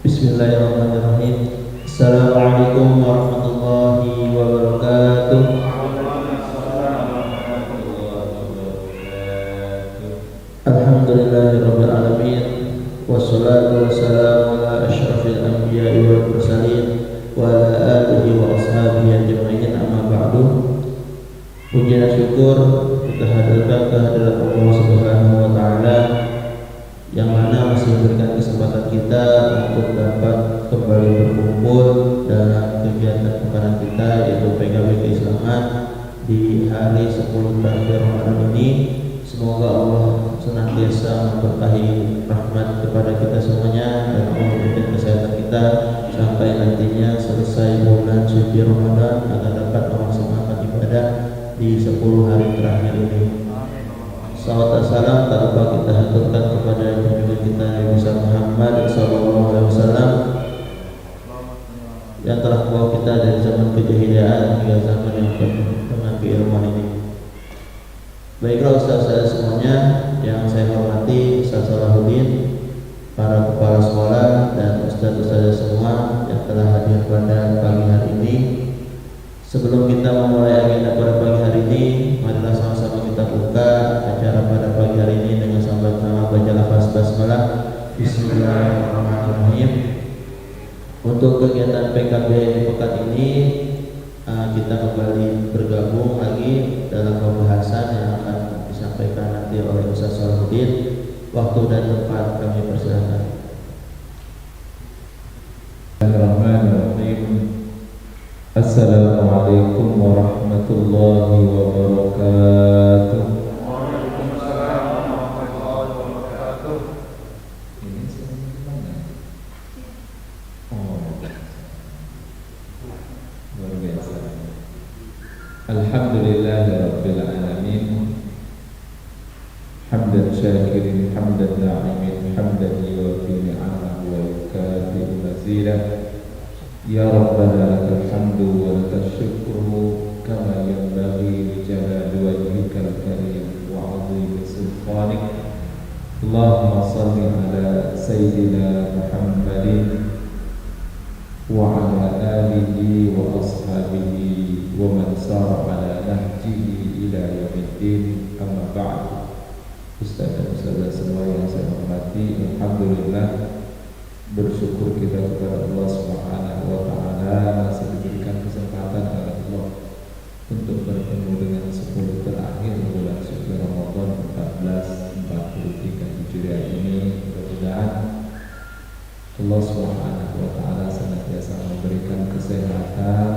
Bismillahirrahmanirrahim. Assalamualaikum warahmatullahi wabarakatuh. Alhamdulillahirabbil alamin. Wassalatu wassalamu ala asyrafil anbiya'i wal mursalin wa ala alihi wa ashabihi ajma'in, amma ba'du. Puji dan syukur kita hadirkan kehadirat Allah Subhanahu wa taala yang mana masih memberikan kesempatan kita untuk dapat kembali berkumpul dalam kegiatan kepada kita, yaitu PKB Keislaman di hari 10 terakhir Ramadan ini. Semoga Allah senantiasa memberkahi rahmat kepada kita semuanya dan Allah memberikan kesehatan kita sampai nantinya selesai bulan suci Ramadan agar dapat memaksimalkan ibadah di 10 hari terakhir ini. Salawat dan salam tak lupa kita haturkan kepada junjungan kita Nabi Muhammad SAW yang telah membawa kita dari zaman kejahiliaan hingga zaman yang penuh dengan keilmuan ini. Baiklah ustaz saya semuanya yang saya hormati, Ustaz Salahuddin, para kepala sekolah dan ustaz-ustaz semua yang telah hadir pada pagi hari ini. Sebelum kita memulai agenda pada pagi hari ini, marilah sama-sama kita buka acara pada pagi hari ini dengan sama-sama baca lafaz basmalah. Bismillahirrahmanirrahim. Untuk kegiatan PKB di pekan ini, kita kembali bergabung lagi dalam pembahasan yang akan disampaikan nanti oleh Ustaz Salahuddin. Waktu dan tempat kami persilakan. Bismillahirrahmanirrahim. Assalamualaikum warahmatullahi wabarakatuh. Waalaikumsalam warahmatullahi wabarakatuh. Ini saya gimana? Oh, luar biasa. Alhamdulillahirabbil alamin. Hamdan syakirin, hamdan na'imin, hamdan yuwafi ni'amahu wa yukafi mazidah. Ya Rabbana lakal hamdu wa lakal syukru kama yanbaghi li jalali wajhikal karim wa 'azimi sultanik. Allahumma shalli ala sayyidina Muhammadin wa ala alihi wa ashabihi wa man sara ala nahjihi ila yaumiddin, amma ba'd. Ustaz dan ustazah semua yang saya hormati, alhamdulillah, bersyukur kita kepada Allah Subhanahu wa taala masih diberikan kesempatan oleh Allah untuk bertemu dengan 10 terakhir bulan suci Ramadan 1443 Hijriah ini. Mudah-mudahan Allah Subhanahu wa taala senantiasa memberikan kesehatan.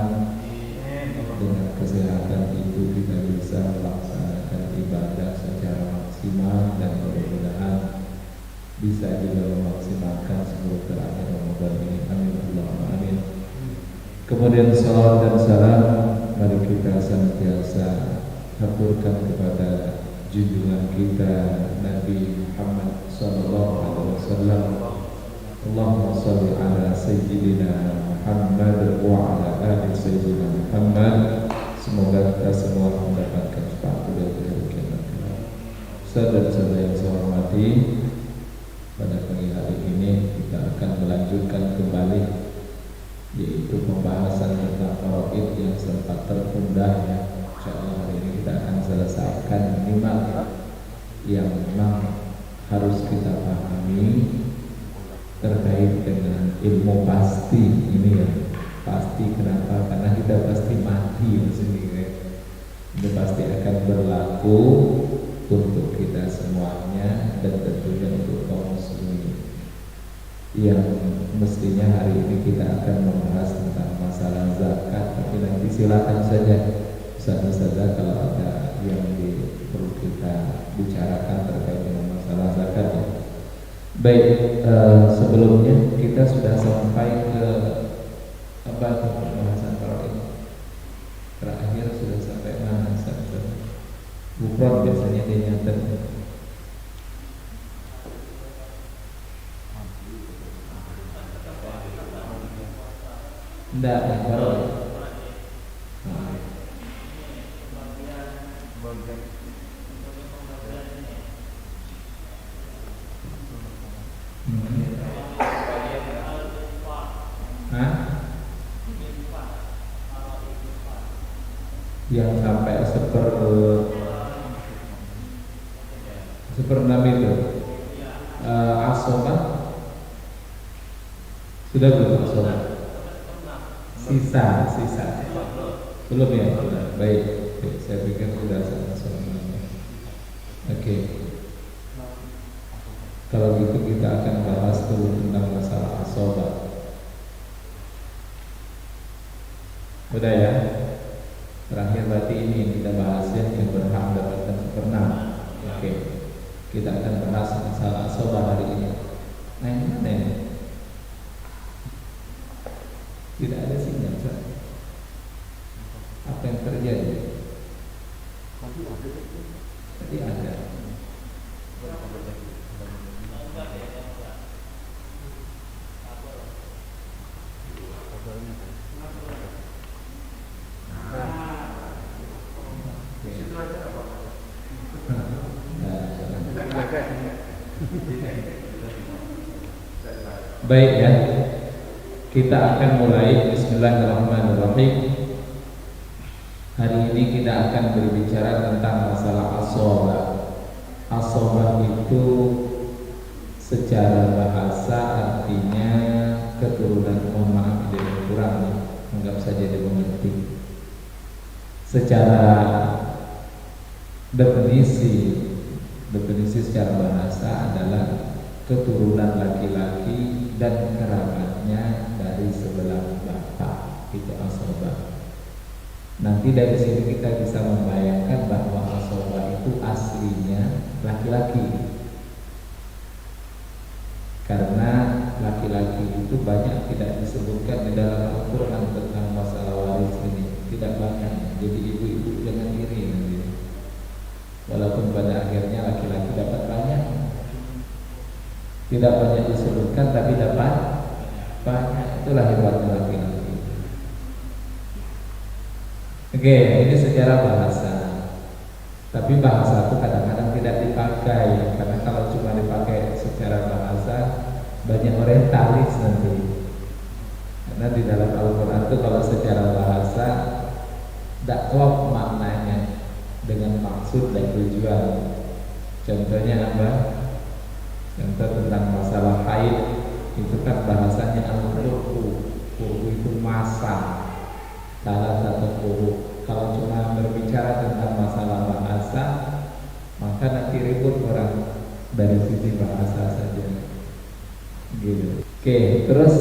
Dengan kesehatan itu kita bisa melaksanakan ibadah secara maksimal dan mudah-mudahan bisa juga memaksimalkan 10 terakhir Ramadan ini. Amin Allahumma amin. Kemudian salawat dan salam mari kita senantiasa haturkan kepada junjungan kita Nabi Muhammad sallallahu alaihi wasallam. Allahumma shalli ala sayyidina Muhammad wa ala ali sayyidina Muhammad. Semoga kita semua mendapatkan syafaat dari Allah. Saudara-saudara yang saya hormati, pada pagi hari ini kita akan melanjutkan kembali, yaitu pembahasan tentang faraid yang sempat tertunda ya. Insyaallah hari ini kita akan selesaikan minimal yang memang harus kita pahami terkait dengan ilmu pasti ini ya. Pasti kenapa? Karena kita pasti mati di sini ya. Itu pasti akan berlaku untuk kita semuanya dan tentunya untuk kaum muslimin. Yang mestinya hari ini kita akan membahas tentang masalah zakat, tapi nanti silakan saja ustaz-ustazah kalau ada yang perlu kita bicarakan terkait dengan masalah zakat ya. Baik, sebelumnya kita sudah sampai ke bantu pembahasan kalau ini. Terakhir sudah sampai mana sampai Bukron biasanya dia nyatet. Enggak, baru. Yang sampai seperenam itu asobah sudah belum asobah? Sisa belum ya? Baik, saya pikir sudah asobah. Oke. Kalau gitu kita akan bahas dulu tentang masalah asobah. Udah ya? Terakhir berarti ini yang kita bahas yang berhak mendapatkan seperenam. Oke. Kita akan bahas masalah asobah hari ini. Nah ini mana ya? Tidak ada sinyal. Apa yang terjadi? Tadi ada. Baik ya, kita akan mulai. Bismillahirrahmanirrahim. Hari ini kita akan berbicara tentang masalah asobah. Asobah itu secara bahasa artinya keturunan. Mohon maaf tidak kurang, anggap saja dimengerti. Secara definisi secara bahasa adalah keturunan laki-laki dan kerabatnya dari sebelah bapak, itu asobah. Nanti dari sini kita bisa membayangkan bahwa asobah itu aslinya laki-laki, karena laki-laki itu banyak tidak disebutkan di dalam Al-Quran tentang masalah waris ini, tidak banyak. Jadi ibu-ibu jangan iri nanti. Walaupun pada akhirnya laki-laki dapat banyak, tidak banyak disebutkan tapi dapat banyak. Itulah hebatnya laki-laki. Oke, ini secara bahasa. Tapi bahasa itu kadang-kadang tidak dipakai, karena kalau cuma dipakai secara bahasa banyak orientalis nanti. Karena di dalam Al-Quran itu kalau secara bahasa tidak klop maknanya dengan maksud dan tujuan. Contohnya apa? Contoh tentang masalah haid, itu kan bahasanya al-qur'u. Qur'u itu masa, salah satu qur'u. Kalau cuma berbicara tentang masalah bahasa, maka nanti ribut orang dari sisi bahasa saja. Gitu. Oke, terus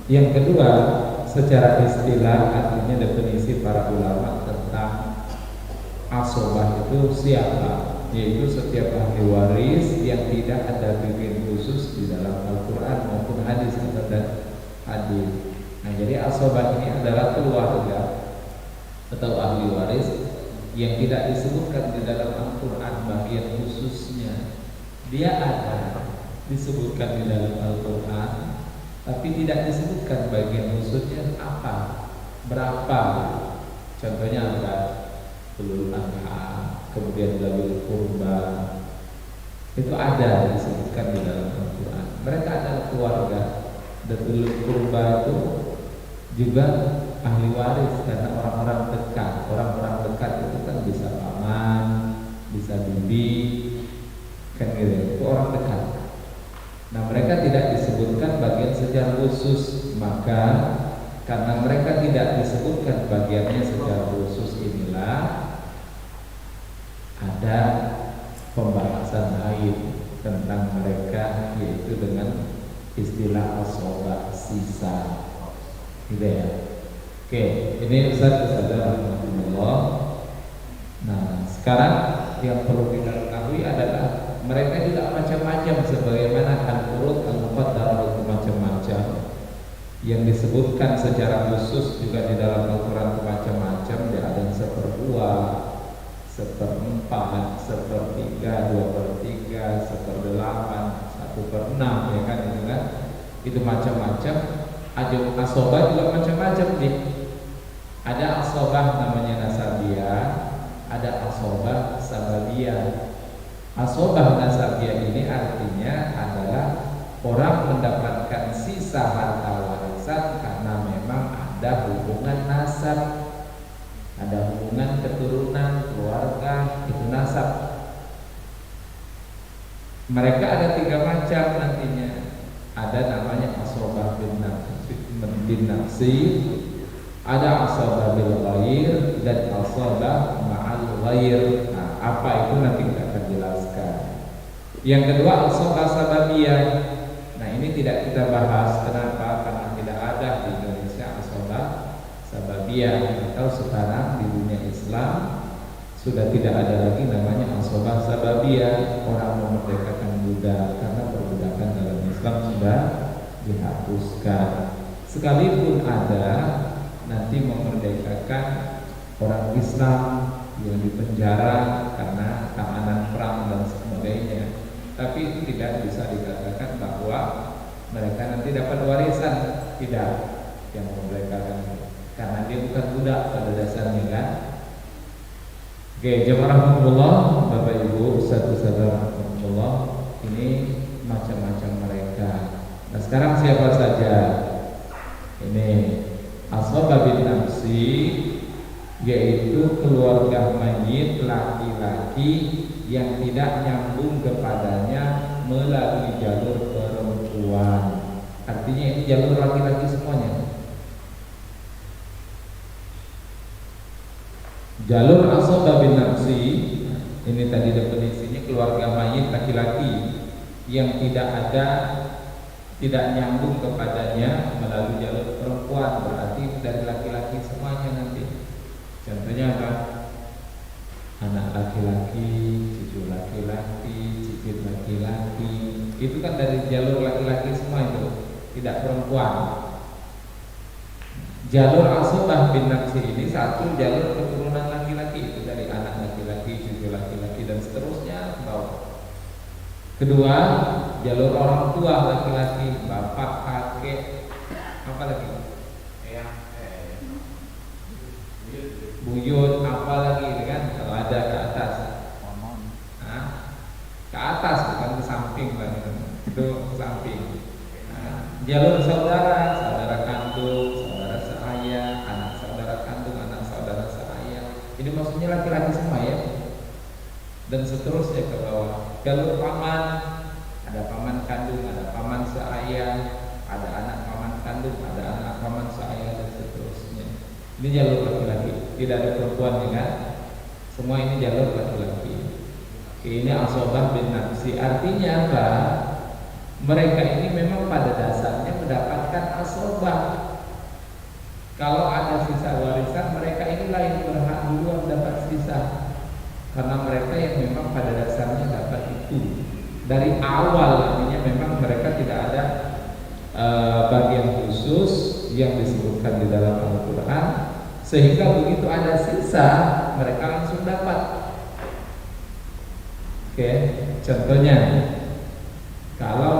yang kedua, secara istilah artinya definisi para ulama tentang asobah itu siapa? Yaitu setiap ahli waris yang tidak ada bimbingan khusus di dalam Al-Quran maupun hadis dan hadis. Nah, jadi asobah ini adalah keluarga atau ahli waris yang tidak disebutkan di dalam Al-Quran bagian khususnya. Dia ada disebutkan di dalam Al-Quran, tapi tidak disebutkan bagian khususnya apa, berapa. Contohnya apa? Ulul Adha, kemudian Dzul Qurba, itu ada disebutkan di dalam Al-Quran. Mereka adalah keluarga, dan Dzul Qurba itu juga ahli waris karena orang-orang dekat. Orang-orang dekat itu kan bisa paman, bisa bibi, kan gitu. Itu orang dekat. Nah, mereka tidak disebutkan bagian secara khusus, maka karena mereka tidak disebutkan bagiannya secara khusus inilah ada pembahasan lain tentang mereka, yaitu dengan istilah asobah sisa, gitu ya. Oke, ini Ustaz rahimahullah. Nah, sekarang yang perlu kita ketahui adalah mereka juga macam-macam, sebagaimana al-furud, al-muqaddarah itu macam-macam. yang disebutkan secara khusus juga di dalam Al-Quran macam-macam. Ada yang 1/2, 1/4, 1/3, 2/3, 1/8, 1/6, ya kan itu kan. Itu macam-macam. Asobah juga macam-macam nih. Ada asobah namanya nasabiyah, ada asobah sababiyah. Asobah nasabiyah ini artinya adalah orang mendapatkan sisa harta warisan karena memang ada hubungan nasab, ada hubungan keturunan, keluarga, itu nasab. Mereka ada 3 macam nantinya. Ada namanya asobah bin nafsi, ada asobah bil ghair, dan asobah ma'al ghair. Nah, apa itu nanti kita akan jelaskan. Yang kedua asobah sababiyah. Nah, ini tidak kita bahas. Kenapa? Karena tidak ada di Indonesia asobah sababiyah. Atau sekarang di dunia Islam sudah tidak ada lagi namanya asobah sababiyah. Orang memerdekakan budak karena perbudakan dalam Islam sudah dihapuskan. Sekalipun ada nanti memerdekakan orang Islam yang dipenjara karena tahanan perang dan sebagainya, tapi itu tidak bisa dikatakan bahwa mereka nanti dapat warisan. Tidak, yang memerdekakan, karena dia bukan budak pada dasarnya kan. Oke, jemaah rahmatullah, Bapak Ibu, Ustaz-ustaz rahmatullah, ini macam-macam mereka. Nah, sekarang siapa saja? Ini asobah bin nafsi, yaitu keluarga mayit laki-laki yang tidak nyambung kepadanya melalui jalur perempuan. Artinya ini jalur laki-laki semuanya. Jalur asobah bin nafsi, ini tadi definisinya keluarga mayit laki-laki yang tidak nyambung kepadanya melalui jalur perempuan, berarti dari laki-laki semuanya nanti. Contohnya apa? Anak laki-laki, cucu laki-laki, cicit laki-laki. Itu kan dari jalur laki-laki semua itu, tidak perempuan. Jalur asobah bin nafsi ini satu jalur keturunan laki-laki, itu dari anak laki-laki, cucu laki-laki, dan seterusnya bawah. Kedua, jalur orang tua laki-laki, bapak, kakek, apa lagi? Buyut, apa lagi kan? Kalau ada ke atas, ke atas bukan ke samping lagi, itu ke samping. Jalur saudara, saudara kandung, saudara seayah, anak saudara kandung, anak saudara seayah. Ini maksudnya laki-laki semua ya. Dan seterusnya ke bawah. Jalur paman, ada paman kandung, ada paman seayah, ada anak paman kandung, ada anak paman seayah, dan seterusnya. Ini jalur laki-laki, tidak ada perempuan ya kan? Semua ini jalur laki-laki. Ini asobah bin nafsi. Artinya apa? Mereka ini memang pada dasarnya mendapatkan asobah. Kalau ada sisa warisan, mereka inilah yang berhak duluan dapat sisa, karena mereka yang memang pada dasarnya dapat itu dari awal. Artinya memang mereka tidak ada bagian khusus yang disebutkan di dalam Al-Quran, sehingga begitu ada sisa mereka langsung dapat. Oke, contohnya kalau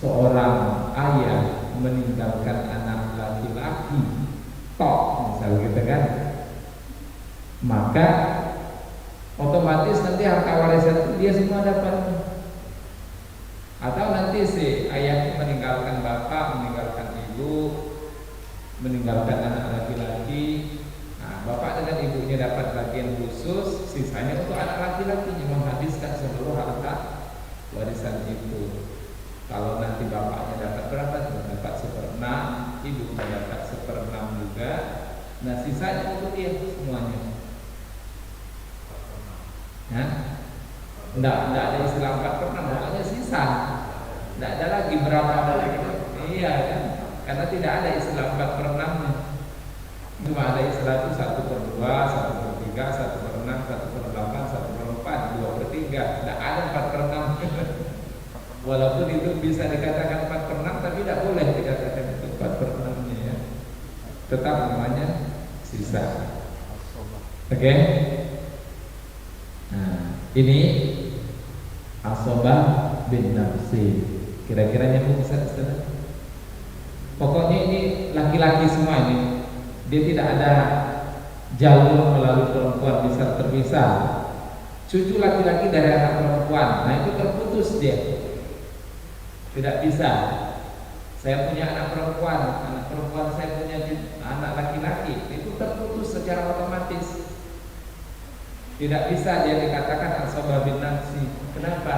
seorang ayah meninggalkan anak laki-laki tok misalnya gitu kan, maka otomatis nanti harta warisan itu dia semua dapat. Atau nanti si ayah meninggalkan bapak, meninggalkan ibu, meninggalkan anak laki-laki, nah bapak dengan ibunya dapat bagian khusus, sisanya untuk anak laki-lakinya, menghabiskan seluruh harta warisan itu. Kalau nanti bapaknya dapat berapa? Dapat 1/6, ibunya dapat 1/6 juga. Nah sisanya untuk dia semuanya. Nah, enggak ada istilah 4/6, pokoknya sisa. Enggak ada lagi berapa gitu. Iya kan? Karena tidak ada istilah 4/6-nya. Cuma ada istilah itu 1/2, 1/3, 1/6, 1/8, 1/4, 2/3. Enggak ada 4/6. Walaupun itu bisa dikatakan 4/6, tapi tidak boleh dikatakan tetap namanya sisa. Oke? Nah, ini asobah bin nafsi. Kira-kira nyambung Ustaz? Pokoknya ini laki-laki semua ini. Dia tidak ada jalur melalui perempuan bisa terpisah. Cucu laki-laki dari anak perempuan, nah itu terputus dia. Tidak bisa. Saya punya anak perempuan saya punya anak laki-laki, itu terputus secara otomatis. Tidak bisa dia dikatakan asobah bin nafsi. Kenapa?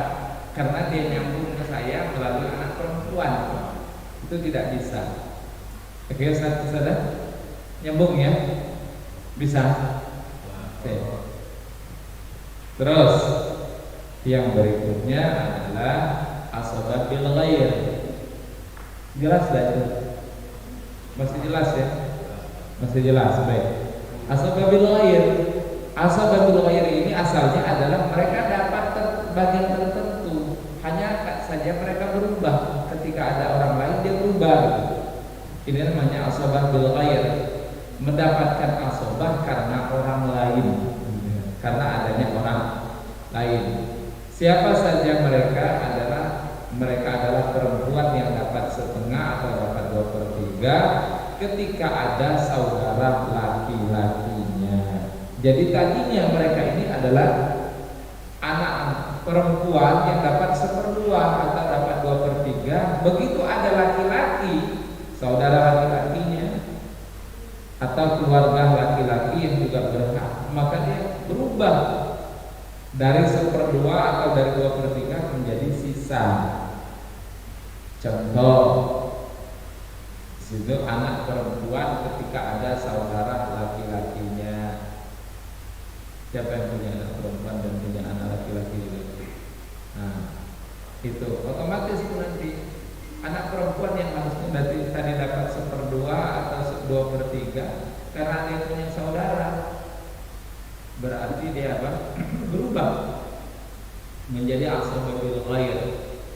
Karena dia nyambung ke saya melalui anak perempuan. Itu tidak bisa. Oke, sadar? Nyambung ya? Bisa? Oke. Terus yang berikutnya adalah asobah bil ghair. Jelas dah itu? Masih jelas ya? Masih jelas, baik. Asobah bil ghair. Asobah bil ghair ini asalnya adalah mereka dapat bagian tertentu. Hanya saja mereka berubah. Ketika ada orang lain dia berubah gitu. Ini namanya asobah bil ghair. Mendapatkan asobah karena orang lain, karena adanya orang lain. Siapa saja mereka adalah perempuan yang dapat setengah atau dapat 2/3 ketika ada saudara laki-lakinya. Jadi tadinya mereka ini adalah anak perempuan yang dapat 1/2 atau dapat 2/3. Begitu ada laki-laki, saudara laki-lakinya atau keluarga laki-laki yang juga berhak, maka dia berubah dari 1/2 atau dari 2/3 menjadi sisa. Contoh, situ anak perempuan ketika ada saudara laki-lakinya. Siapa yang punya anak perempuan dan punya anak laki-laki juga? Nah, itu otomatis itu nanti anak perempuan yang harusnya tadi dapat 1/2 atau 2/3 karena dia punya saudara, berarti dia apa? Berubah menjadi asobah bil ghair.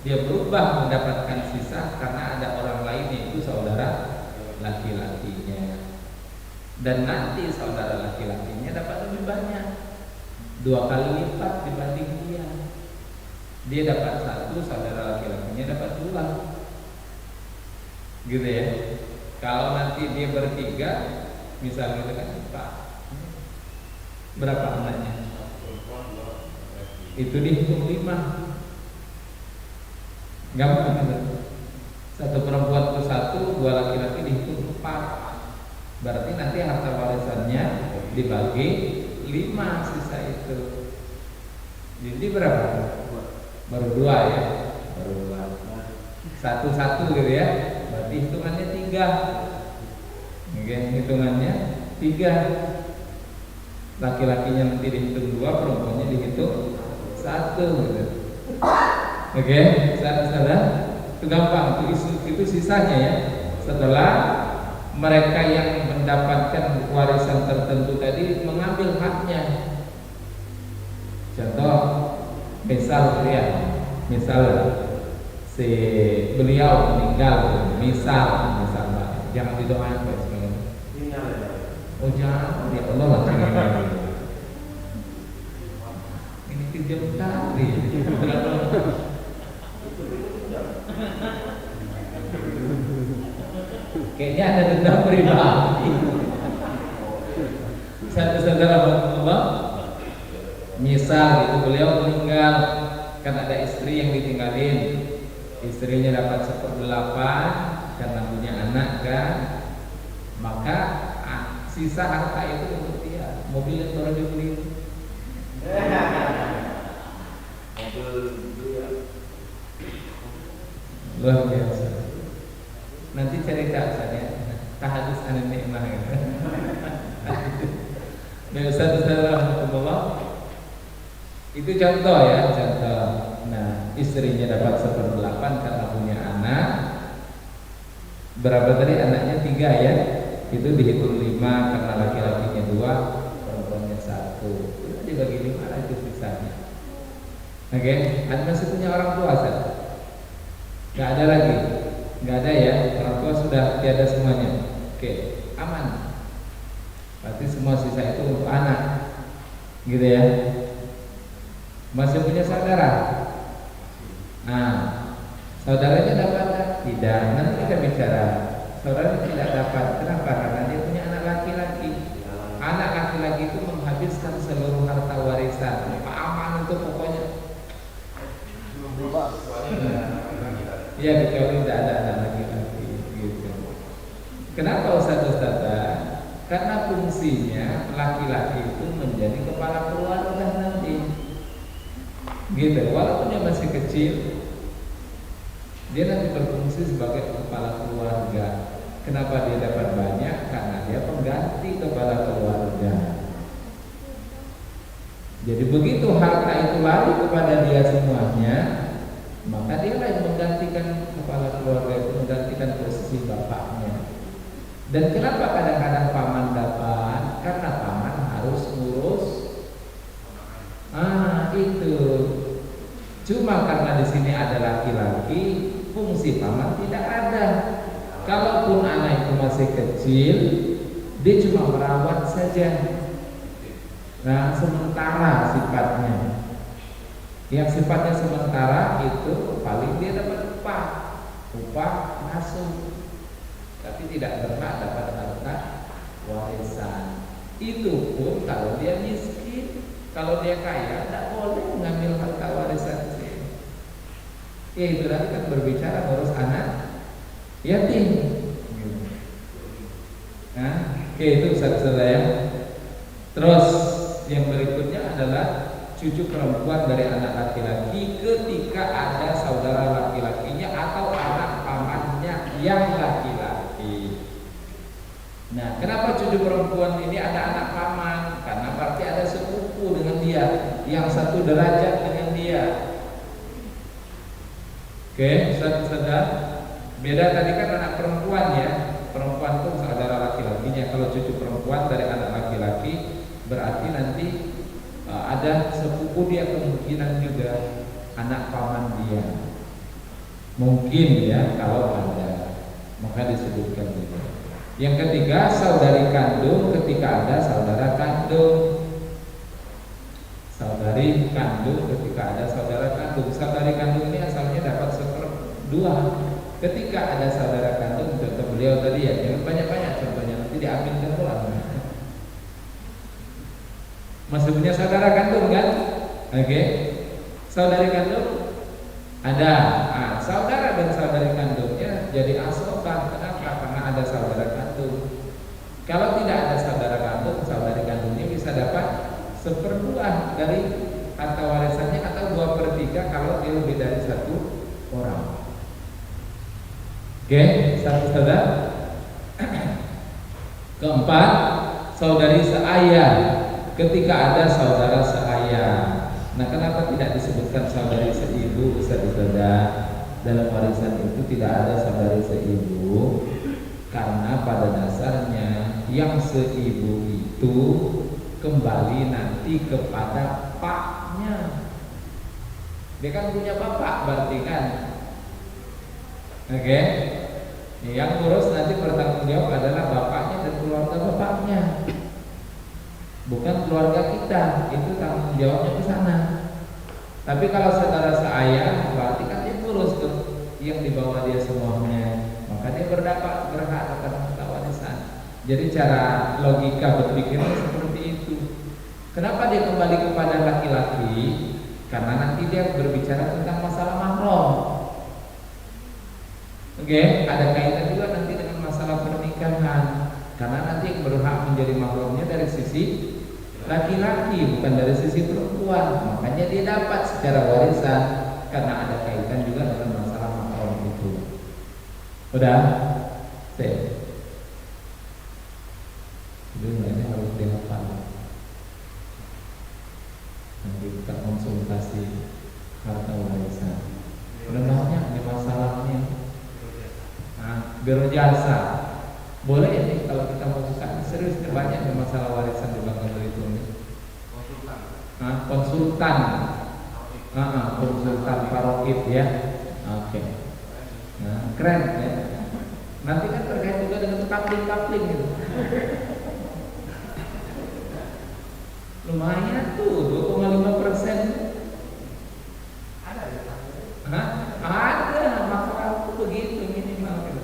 Dia berubah mendapatkan sisa karena ada orang lain yaitu saudara laki-lakinya. Dan nanti saudara laki-lakinya dapat lebih banyak, 2 kali lipat dibanding dia. Dia dapat 1, saudara laki-lakinya dapat 2. Gitu ya. Kalau nanti dia bertiga, misalnya kan Pak, berapa anaknya? Itu dihitung 5. Gampang kan? 1 perempuan plus 1, 2 laki-laki dihitung 4. Berarti nanti harta warisannya dibagi 5 sisa itu. Jadi berapa? Baru 2 ya. Baru 2. 1 gitu ya. Berarti hitungannya 3. Oke, hitungannya 3. Laki-lakinya nanti dihitung 2, perempuannya dihitung 1 gitu. Oke, saudara, itu gampang. Itu sisanya ya. Setelah mereka yang mendapatkan warisan tertentu tadi mengambil haknya. Contoh, misal si beliau meninggal, misal Pak, jangan didoain Pak sebenarnya. Oh jangan, ya Allah jangan. Ini kejam tadi. Kayaknya ada dendam pribadi. Satu saudara Allah, misal itu beliau meninggal, kan ada istri yang ditinggalin, istrinya dapat 1/8 karena punya anak kan, maka sisa harta itu untuk dia. Mobil yang baru dibeli, luar biasa. Nanti cerita saya tahadus anak nikmah gitu. Nah, Ustaz rahmatullah, itu contoh ya, contoh. Nah, istrinya dapat 1/8 karena punya anak. Berapa tadi anaknya 3 ya? Itu dihitung 5 karena laki-lakinya 2, perempuannya 1. Itu dibagi 5 lah itu sisanya. Oke, masih punya orang tua Ustaz? Gak ada lagi. Nggak ada ya, orang tua sudah tiada semuanya. Oke, aman. Berarti semua sisa itu untuk anak, gitu ya. Masih punya saudara? Nah, saudaranya dapat tak? Tidak. Nanti kita bicara. Saudaranya tidak dapat. Kenapa? Karena dia punya anak laki-laki. Anak laki-laki itu menghabiskan seluruh harta warisan. Aman itu pokoknya. Ya, kecuali tidak ada anak laki-laki. Gitu. Kenapa Ustaz? Karena fungsinya laki-laki itu menjadi kepala keluarga nanti, gitu. Walaupun dia masih kecil, dia nanti berfungsi sebagai kepala keluarga. Kenapa dia dapat banyak? Karena dia pengganti kepala keluarga. Jadi begitu harta itu lari kepada dia semuanya, maka dia lah yang menggantikan kepala keluarga itu, menggantikan posisi bapaknya. Dan kenapa kadang-kadang paman dapat? Karena paman harus ngurus. Itu. Cuma karena di sini ada laki-laki, fungsi paman tidak ada. Kalaupun anak itu masih kecil, dia cuma merawat saja. Nah, sementara sifatnya. Yang sifatnya sementara itu paling dia dapat upah ngasuh. Tapi tidak berhak dapat harta warisan. Itu pun kalau dia miskin. Kalau dia kaya, tidak boleh mengambil harta warisan. Ya itu tadi kan berbicara ngurus anak yatim. Nah, oke, itu saudara ya. Terus yang berikutnya adalah cucu perempuan dari anak laki-laki ketika ada saudara laki-lakinya atau anak pamannya yang laki-laki. Nah, kenapa cucu perempuan ini ada anak paman? Karena berarti ada sepupu dengan dia, yang satu derajat dengan dia. Oke, saudara. Beda tadi kan anak perempuan ya. Perempuan itu saudara laki-lakinya. Kalau cucu perempuan dari anak laki-laki, berarti nanti ada sepupu dia, kemungkinan juga anak paman dia. Mungkin ya kalau ada, maka disebutkan gitu. Yang ketiga, saudari kandung ketika ada saudara kandung. Saudari kandung ketika ada saudara kandung. Saudari kandung ini asalnya dapat 1/2. Ketika ada saudara kandung, contoh beliau tadi ya, jangan banyak-banyak contohnya, nanti diambilkan pulang. Masih punya saudara kandung kan? Oke. Saudari kandung ada. Saudara dan saudari kandungnya jadi asokan. Kenapa? Karena ada saudara kandung. Kalau tidak ada saudara kandung, saudari kandungnya bisa dapat 1/2 dari harta warisannya atau 2/3 kalau dia lebih dari 1 orang. Oke, satu saudara. Keempat, saudari seayah ketika ada saudara seayah. Nah, kenapa tidak disebutkan saudari seibu, saudara? Dalam warisan itu tidak ada saudari seibu, karena pada dasarnya yang seibu itu kembali nanti kepada paknya. Dia kan punya bapak berarti kan. Oke. Yang ngurus nanti bertanggung jawab adalah bapaknya dan keluarga bapaknya. Bukan keluarga kita, itu tanggung jawabnya ke sana. Tapi kalau saudara seayah, berarti kan dia ngurus tuh yang di bawah dia semuanya, maka dia berhak akan harta warisan. Jadi cara logika berpikirnya seperti itu. Kenapa dia kembali kepada laki-laki? Karena nanti dia berbicara tentang masalah mahram. Oke, ada kaitan juga nanti dengan masalah pernikahan. Karena nanti yang berhak menjadi mahramnya dari sisi laki-laki, bukan dari sisi perempuan. Makanya dia dapat secara warisan karena ada kaitan juga dengan masalah mahram itu. Udah? Sip. Ini harus dihafal. Nanti kita konsultasi harta warisan. Udah banyak nih masalahnya. Biro jasa. Boleh ini kalau kita mau buka serius banyak nih masalah warisan di Bangka Belitung ini. Konsultan. Konsultan paroid ya. Oke. Nah, keren ya. Nanti kan terkait juga dengan kapling-kapling gitu. Lumayan tuh 2,5%. Hah? Ada, masalah tuh begitu minimal gitu.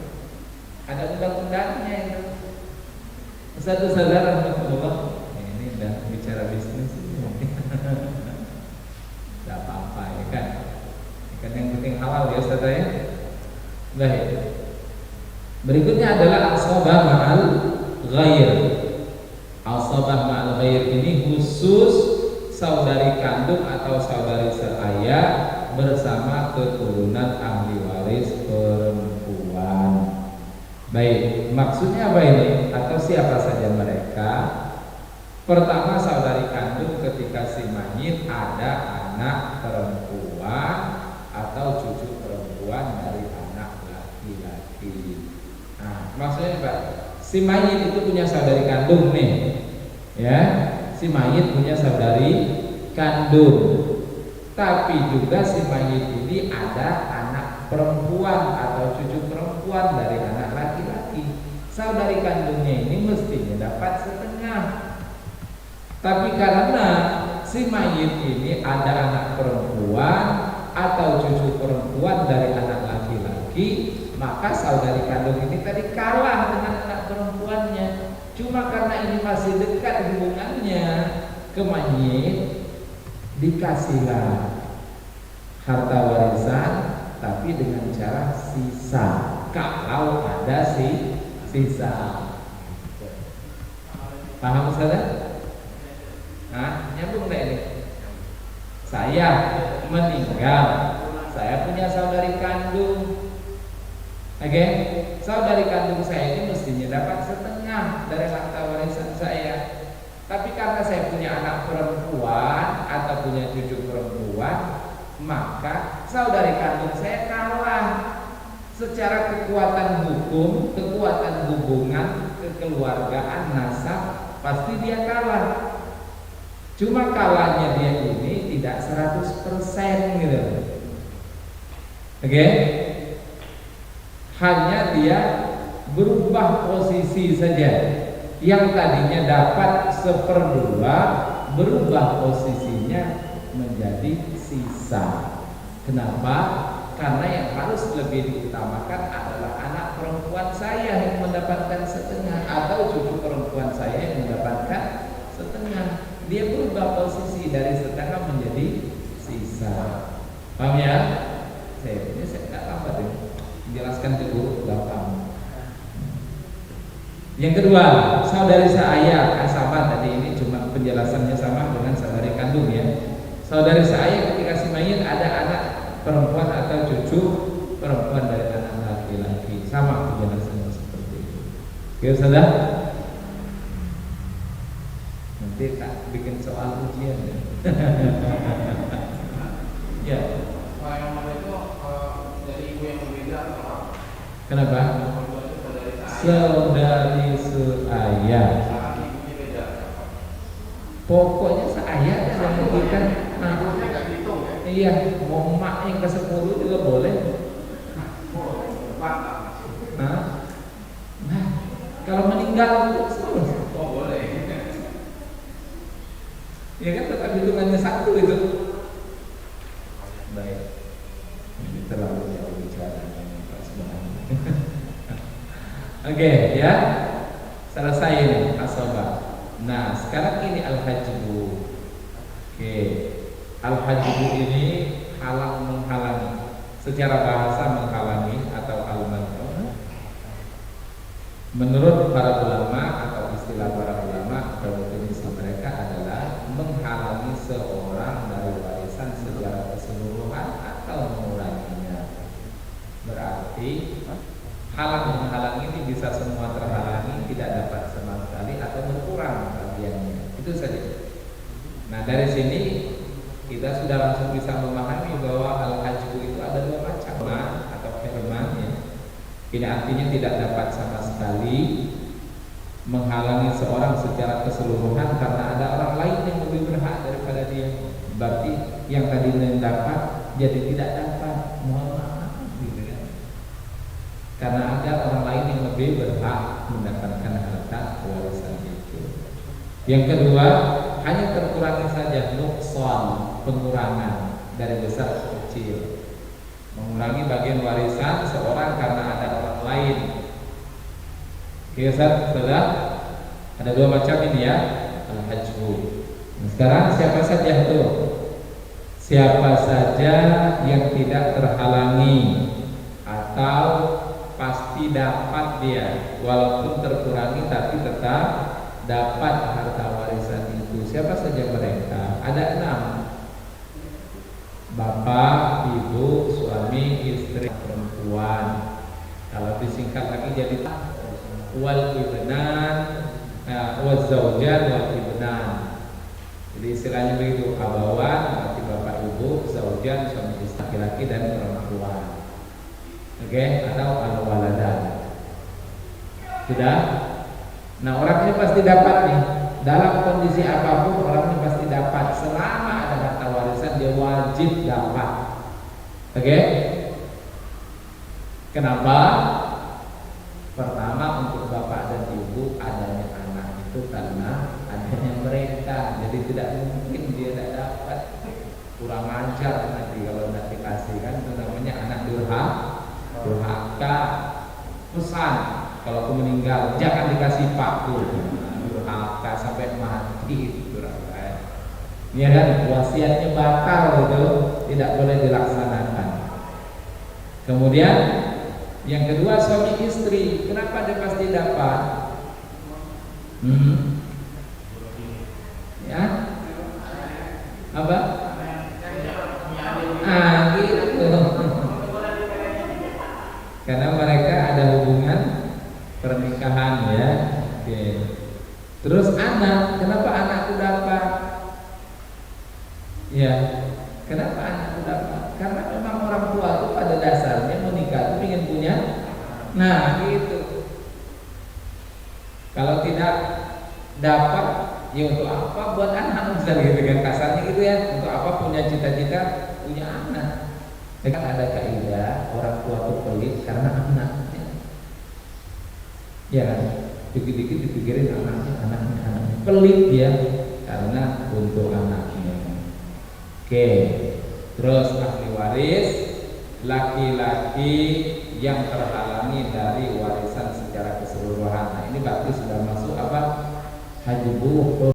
Ada undang-undangnya itu. Satu saudara rahmatullah, ini udah bicara bisnis ini. Tidak apa-apa ya kan. Kan yang penting halal ya Ustaz ya. Baik. Berikutnya adalah asabah ma'al ghair. Asabah ma'al ghair ini khusus saudari kandung atau saudari seayah bersama keturunan ahli waris perempuan. Baik, maksudnya apa ini? Atau siapa saja mereka? Pertama, saudari kandung ketika si mayit ada anak perempuan atau cucu perempuan dari anak laki-laki. Nah, maksudnya Pak, si mayit itu punya saudari kandung nih, ya. Si mayit punya saudari kandung. Tapi juga si mayit ini ada anak perempuan atau cucu perempuan dari anak laki-laki. Saudari kandungnya ini mestinya dapat setengah. Tapi karena si mayit ini ada anak perempuan atau cucu perempuan dari anak laki-laki, maka saudari kandung ini tadi kalah dengan anak perempuannya. Cuma karena ini masih dekat hubungannya ke mayit, dikasihlah harta warisan tapi dengan cara sisa kalau ada sisa. Paham Ustaz? Nah, nyambung nggak ini? Saya meninggal, saya punya saudari kandung. Oke, saudari kandung saya ini mestinya dapat setengah dari harta warisan saya. Tapi karena saya punya anak perempuan atau punya cucu perempuan, maka saudari kandung saya kalah. Secara kekuatan hukum, kekuatan hubungan, kekeluargaan, nasab, pasti dia kalah. Cuma kalahnya dia ini tidak 100% gitu. Oke? Hanya dia berubah posisi saja. Yang tadinya dapat 1/2 berubah posisinya menjadi sisa. Kenapa? Karena yang harus lebih diutamakan adalah anak perempuan saya yang mendapatkan setengah atau cucu perempuan saya yang mendapatkan setengah. Dia berubah posisi dari setengah menjadi sisa. Paham ya? Saya nggak lambat ya. Menjelaskan ke guru gampang. Yang kedua, saudari seayah, sama tadi ini cuma penjelasannya sama dengan saudari kandung ya. Saudari seayah ketika si mayit ada anak perempuan atau cucu perempuan dari anak laki-laki, sama penjelasannya seperti itu. Oke, saudara? Nanti tak bikin soal ujian ya. Ya. Yang mana itu dari ibu yang berbeda atau? Kenapa? Saudari seayah. Pokoknya seayah dan bukan. Nah, iya, mau mak yang ke-10 juga boleh. Nah, kalau meninggal terus. Oh boleh. Ya kan tetap hitungannya 1 itu. Baik. Ini terlalu jauh bicara sebenarnya. Oke, ya. Selesai ini asabah. Nah, sekarang ini al-hajbu. Oke. Al-hajbu ini menghalangi. Secara bahasa menghalangi atau al-man'u. Menurut para ulama atau istilah para ulama, definisi mereka adalah menghalangi seorang dari warisan secara keseluruhan atau menguranginya. Berarti menghalangi ini bisa semua terhalangi, tidak dapat sama sekali atau berkurang bagiannya. Itu saja. Nah, dari sini kita sudah langsung bisa memahami bahwa al-hajbu itu ada 2 macam atau firman ya. Ini artinya tidak dapat sama sekali menghalangi seorang secara keseluruhan karena ada orang lain yang lebih berhak daripada dia. Berarti yang tadi dapat jadi tidak dapat. Mohon maaf gitu kan. Karena ada orang lain yang lebih lebih berhak mendapatkan harta warisan itu. Yang kedua, hanya terkurangi saja nukson, pengurangan dari besar ke kecil. Mengurangi bagian warisan seorang karena ada orang lain. Ustaz, sudah ada dua macam ini ya, al-hajbu. Nah, sekarang siapa saja itu? Siapa saja yang tidak terhalangi atau pasti dapat dia, walaupun terkurangi tapi tetap dapat harta warisan itu. Siapa saja mereka? Ada 6: bapak, ibu, suami, istri, perempuan. Kalau disingkat lagi jadi wal ibnan, wal zaujan, wal ibnan. Jadi istilahnya begitu, abawan, berarti bapak ibu, zaujan, suami istri, laki-laki dan perempuan. Oke, atau al-waladan. Sudah? Nah, orangnya pasti dapat nih. Dalam kondisi apapun orangnya pasti dapat. Selama ada harta warisan dia wajib dapat. Oke? Kenapa? Pertama, untuk bapak dan ibu adanya anak itu karena adanya mereka. Jadi tidak mungkin dia tidak dapat. Kurang ajar nanti kalau tidak dikasih, kan itu namanya anak durhaka. Pesan, kalau aku meninggal jangan dikasih paku, durhaka sampai mati, durhaka. Ini kan wasiatnya batal, itu tidak boleh dilaksanakan. Kemudian yang kedua, suami istri. Kenapa dia pasti dapat? Ya, apa? Gitu. Karena mereka ada hubungan pernikahan ya. Oke. Terus anak, kenapa anakku dapat? Ya, kenapa anakku dapat? Karena memang orang tua itu pada dasarnya menikah itu ingin punya. Nah, gitu. Kalau tidak dapat, ya untuk apa buat anak, misalnya gitu kan, kasarnya gitu ya. Untuk apa punya cita-cita punya anak? Kan ada kaidah orang tua itu pelit karena anaknya. Ya kan, dikit-dikit dipikirin anaknya. Pelit dia karena untuk anaknya. Oke. Terus ahli waris, laki-laki yang terhalangi dari warisan secara keseluruhan. Nah, ini berarti sudah masuk apa? Hajbu